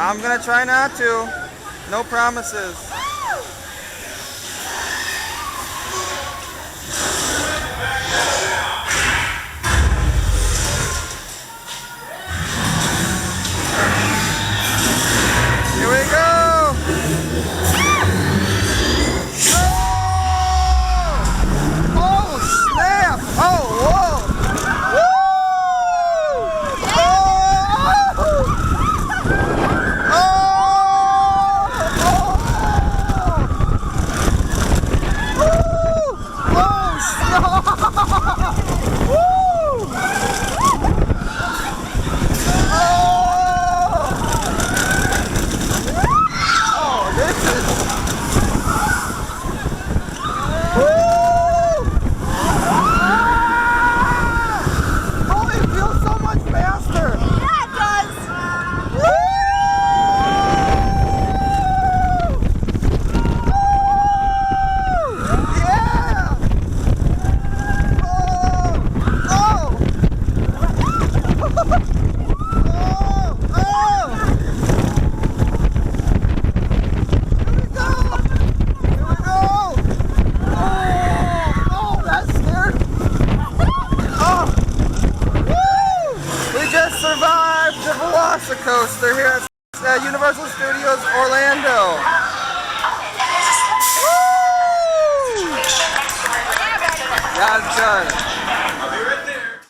I'm gonna try not to. No promises. Here we go. Oh! Oh snap! Oh whoa! Woo! Oh! Survived the VelociCoaster here at Universal Studios Orlando. Woo! God's done.